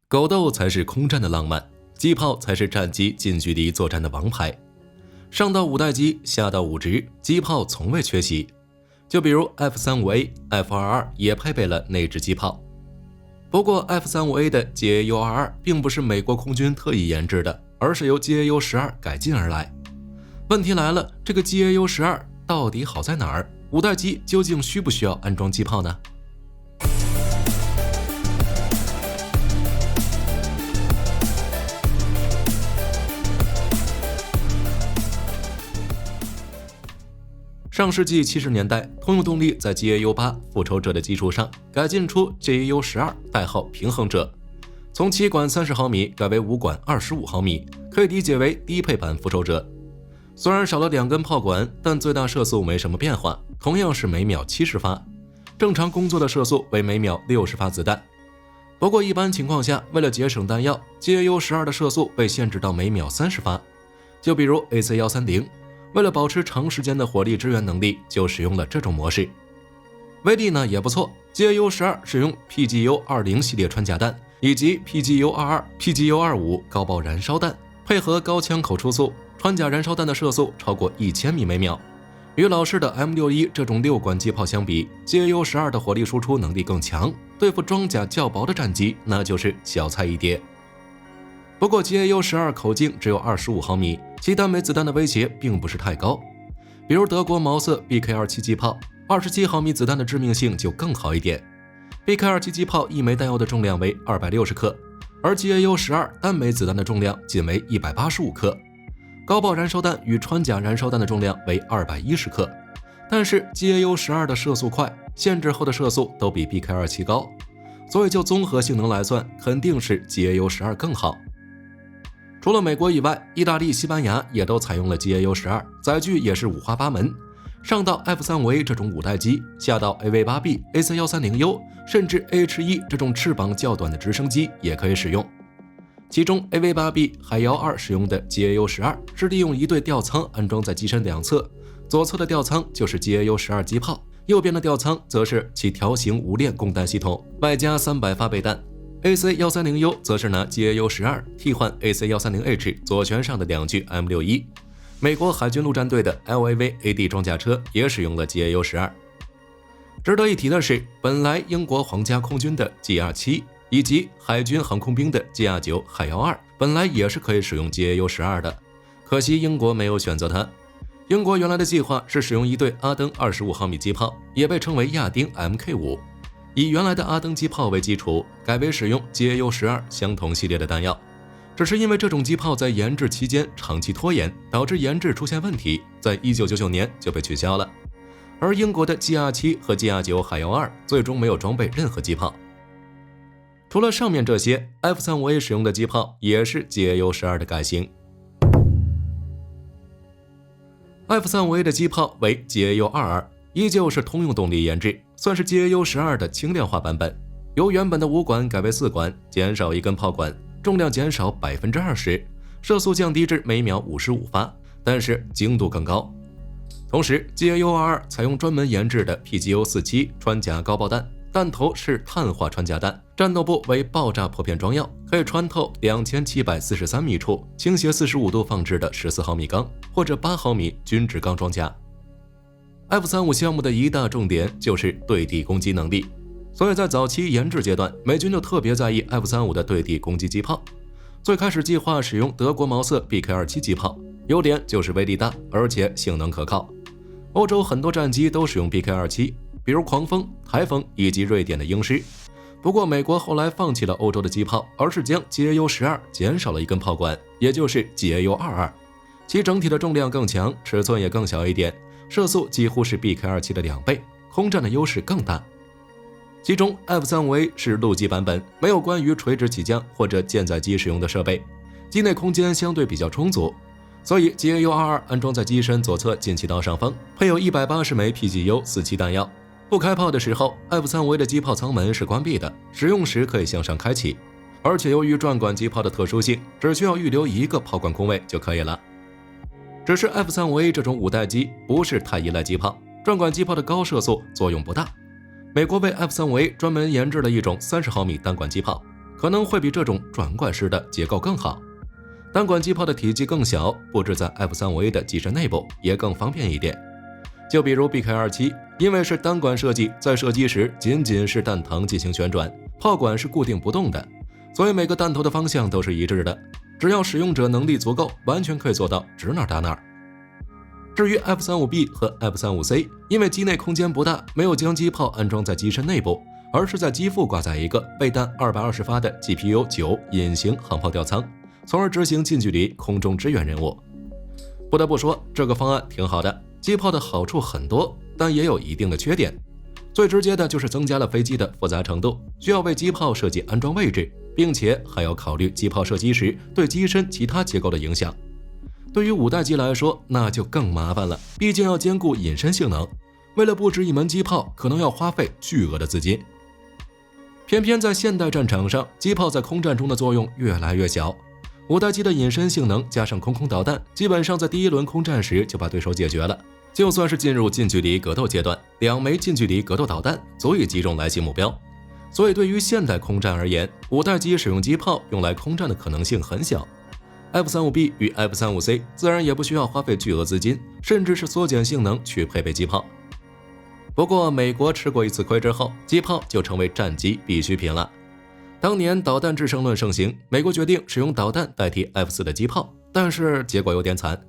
狗斗才是空战的浪漫，机炮才是战机近距离作战的王牌。上到五代机，下到武职，机炮从未缺席。就比如 F-35A、F-22 也配备了内置机炮。不过 F-35A 的 GAU-22 并不是美国空军特意研制的，而是由 GAU-12 改进而来。问题来了，这个 GAU-12 到底好在哪儿？五代机究竟需不需要安装机炮呢？上世纪70年代，通用动力在 GAU-8 复仇者的基础上改进出 GAU-12，代号平衡者，从7管30毫米改为5管25毫米，可以理解为低配版复仇者。虽然少了2根炮管，但最大射速没什么变化，同样是每秒70发，正常工作的射速为每秒60发子弹。不过一般情况下，为了节省弹药， GAU-12 的射速被限制到每秒30发。就比如 AC-130，为了保持长时间的火力支援能力，就使用了这种模式。威力呢也不错， GAU-12 使用 PGU-20 系列穿甲弹以及 PGU-22、PGU-25 高爆燃烧弹，配合高枪口初速，穿甲燃烧弹的射速超过1000米每秒。与老式的 M61 这种6管机炮相比， GAU-12 的火力输出能力更强，对付装甲较薄的战机那就是小菜一碟。不过 GAU-12 口径只有25毫米，其单枚子弹的威胁并不是太高。比如德国毛瑟 BK-27 机炮，27毫米子弹的致命性就更好一点。BK-27 机炮一枚弹药的重量为260克，而 GAU-12 单枚子弹的重量仅为185克。高爆燃烧弹与穿甲燃烧弹的重量为210克，但是 GAU-12 的射速快，限制后的射速都比 BK-27 高，所以就综合性能来算，肯定是 GAU-12 更好。除了美国以外，意大利、西班牙也都采用了 GAU-12， 载具也是五花八门，上到 F-35A 这种5代机，下到 AV-8B、AC-130U， 甚至 AH-1 这种翅膀较短的直升机也可以使用。其中 AV-8B 海遥2使用的 GAU-12 是利用一对吊舱安装在机身两侧，左侧的吊舱就是 GAU-12 机炮，右边的吊舱则是其条形无链供弹系统，外加300发备弹。AC-130U 则是拿 GAU-12 替换 AC-130H 左舷上的2具 M61。美国海军陆战队的 LAV-AD 装甲车也使用了 GAU-12。值得一提的是，本来英国皇家空军的 GR-7 以及海军航空兵的 GR-9 海遥2本来也是可以使用 GAU-12 的，可惜英国没有选择它。英国原来的计划是使用一对阿登25毫米机炮，也被称为亚丁 MK5，以原来的阿登机炮为基础，改为使用 GAU-12 相同系列的弹药。只是因为这种机炮在研制期间长期拖延，导致研制出现问题，在1999年就被取消了。而英国的 GR-7 和 GR-9 海遥2最终没有装备任何机炮。除了上面这些， F-35A 使用的机炮也是 GAU-12 的改型。F-35A 的机炮为 GAU-22， 依旧是通用动力研制，算是 GAU-12 的轻量化版本，由原本的5管改为4管，减少1根炮管，重量减少 20%， 射速降低至每秒55发，但是精度更高。同时 GAU-22 采用专门研制的 PGU-47 穿甲高爆弹，弹头是碳化穿甲弹，战斗部为爆炸破片装药，可以穿透2743米处倾斜45度放置的14毫米钢或者8毫米均质钢装甲。F-35项目的一大重点就是对地攻击能力，所以在早期研制阶段，美军就特别在意 F-35的对地攻击机炮。最开始计划使用德国毛瑟 BK-27 机炮，优点就是威力大，而且性能可靠。欧洲很多战机都使用 BK-27， 比如狂风、台风以及瑞典的鹰狮。不过美国后来放弃了欧洲的机炮，而是将 GAU-12 减少了1根炮管，也就是 GAU-22， 其整体的重量更强，尺寸也更小一点，射速几乎是 BK-27 的2倍，空战的优势更大。其中 F-35A 是陆基版本，没有关于垂直起降或者舰载机使用的设备，机内空间相对比较充足，所以 GAU-22 安装在机身左侧进气道上方，配有180枚 PGU-47 弹药。不开炮的时候， F-35A 的机炮舱门是关闭的，使用时可以向上开启，而且由于转管机炮的特殊性，只需要预留1个炮管空位就可以了。只是 F-35A 这种5代机不是太依赖机炮，转管机炮的高射速作用不大。美国为 F-35A 专门研制了一种30毫米单管机炮，可能会比这种转管式的结构更好。单管机炮的体积更小，布置在 F-35A 的机身内部也更方便一点。就比如 BK-27，因为是单管设计，在射击时仅仅是弹膛进行旋转，炮管是固定不动的，所以每个弹头的方向都是一致的，只要使用者能力足够，完全可以做到指哪打哪。至于 F-35B 和 F-35C， 因为机内空间不大，没有将机炮安装在机身内部，而是在机腹挂载一个备弹220发的 GPU-9 隐形航炮吊舱，从而执行近距离空中支援任务。不得不说，这个方案挺好的，机炮的好处很多，但也有一定的缺点。最直接的就是增加了飞机的复杂程度，需要为机炮设计安装位置，并且还要考虑机炮射击时对机身其他结构的影响。对于五代机来说，那就更麻烦了，毕竟要兼顾隐身性能，为了布置一门机炮，可能要花费巨额的资金。偏偏在现代战场上，机炮在空战中的作用越来越小。五代机的隐身性能加上空导弹，基本上在第一轮空战时就把对手解决了。就算是进入近距离格斗阶段，2枚近距离格斗导弹足以击中来袭目标。所以对于现代空战而言，五代机使用机炮用来空战的可能性很小。F-35B 与 F-35C 自然也不需要花费巨额资金，甚至是缩减性能去配备机炮。不过美国吃过一次亏之后，机炮就成为战机必需品了。当年导弹制胜论盛行，美国决定使用导弹代替 F-4 的机炮，但是结果有点惨。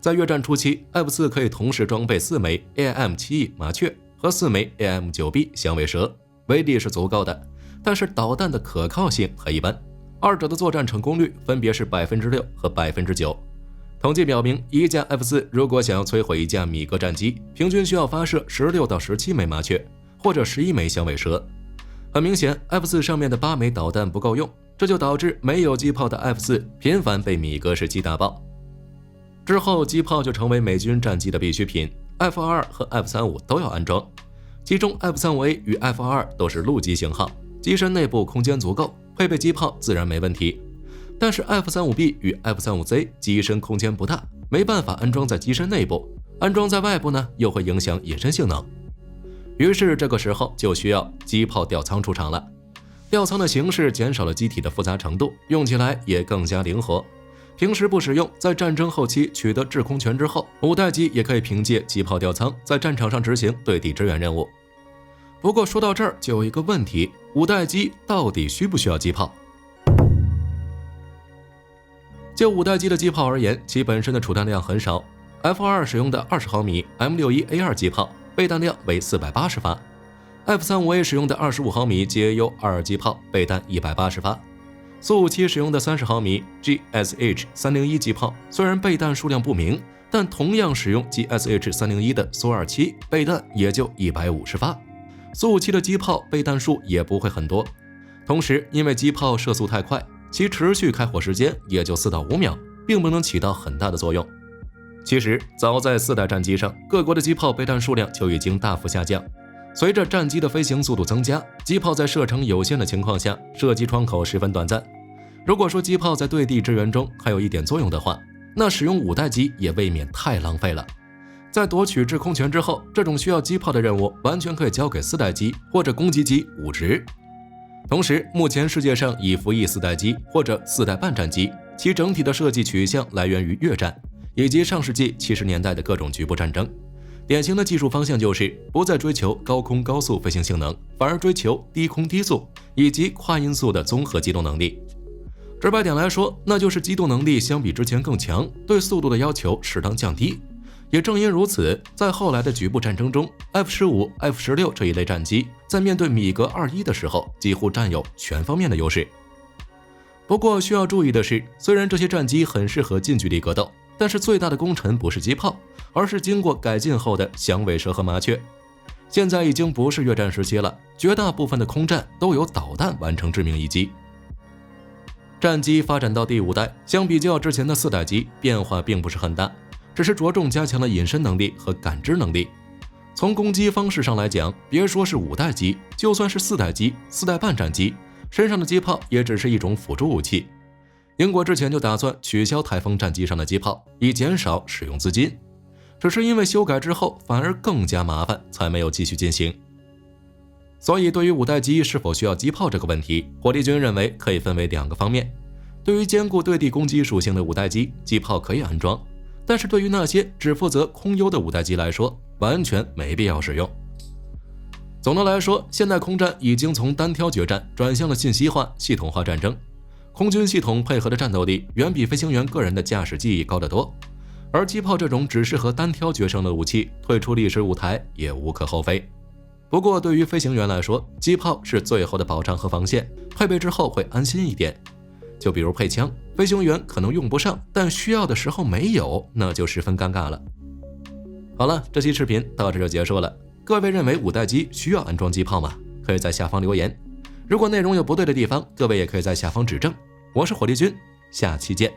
在越战初期， F-4 可以同时装备4枚 AIM-7E 麻雀和4枚 AIM-9B 响尾蛇，威力是足够的，但是导弹的可靠性很一般，二者的作战成功率分别是 6% 和 9%。 统计表明，一架 F-4 如果想要摧毁一架米格战机，平均需要发射16到17枚麻雀，或者11枚响尾蛇。很明显 ，F-4 上面的8枚导弹不够用，这就导致没有机炮的 F-4 频繁被米格式机打爆。之后，机炮就成为美军战机的必需品 ，F-22 和 F-35都要安装。其中 F-35A 与 F-22 都是陆基型号，机身内部空间足够，配备机炮自然没问题。但是 F-35B 与 F-35C 机身空间不大，没办法安装在机身内部，安装在外部呢，又会影响隐身性能。于是这个时候就需要机炮吊舱出场了。吊舱的形式减少了机体的复杂程度，用起来也更加灵活。平时不使用，在战争后期取得制空权之后，五代机也可以凭借机炮吊舱在战场上执行对地支援任务。不过说到这儿就有一个问题，五代机到底需不需要机炮？就五代机的机炮而言，其本身的储弹量很少。F-22 使用的20毫米 M61A2 机炮备弹量为480发， F-35A 使用的25毫米 GAU-22 机炮备弹180发，苏57使用的30毫米 GSH-301 机炮虽然备弹数量不明，但同样使用 GSH-301 的苏27备弹也就150发，苏57的机炮备弹数也不会很多。同时，因为机炮射速太快，其持续开火时间也就4到5秒，并不能起到很大的作用。其实，早在4代战机上，各国的机炮备弹数量就已经大幅下降。随着战机的飞行速度增加，机炮在射程有限的情况下，射击窗口十分短暂。如果说机炮在对地支援中还有一点作用的话，那使用五代机也未免太浪费了。在夺取制空权之后，这种需要机炮的任务完全可以交给4代机或者攻击机武职。同时，目前世界上已服役4代机或者4代半战机，其整体的设计取向来源于越战以及上世纪70年代的各种局部战争。典型的技术方向就是不再追求高空高速飞行性能，反而追求低空低速以及跨音速的综合机动能力。直白点来说，那就是机动能力相比之前更强，对速度的要求适当降低。也正因如此，在后来的局部战争中， F-15、F-16 这一类战机在面对米格21的时候，几乎占有全方面的优势。不过需要注意的是，虽然这些战机很适合近距离格斗，但是最大的功臣不是机炮，而是经过改进后的响尾蛇和麻雀。现在已经不是越战时期了，绝大部分的空战都由导弹完成致命一击。战机发展到第5代，相比较之前的4代机，变化并不是很大，只是着重加强了隐身能力和感知能力。从攻击方式上来讲，别说是5代机，就算是4代机、4代半战机，身上的机炮也只是一种辅助武器。英国之前就打算取消台风战机上的机炮，以减少使用资金，只是因为修改之后反而更加麻烦，才没有继续进行。所以对于五代机是否需要机炮这个问题，火力军认为可以分为2个方面。对于兼顾对地攻击属性的五代机，机炮可以安装，但是对于那些只负责空优的五代机来说，完全没必要使用。总的来说，现代空战已经从单挑决战转向了信息化、系统化战争，空军系统配合的战斗力远比飞行员个人的驾驶技艺高得多，而机炮这种只适合单挑决胜的武器，退出历史舞台也无可厚非。不过对于飞行员来说，机炮是最后的保障和防线，配备之后会安心一点。就比如配枪，飞行员可能用不上，但需要的时候没有，那就十分尴尬了。好了，这期视频到这就结束了。各位认为五代机需要安装机炮吗？可以在下方留言。如果内容有不对的地方，各位也可以在下方指正。我是火力军，下期见。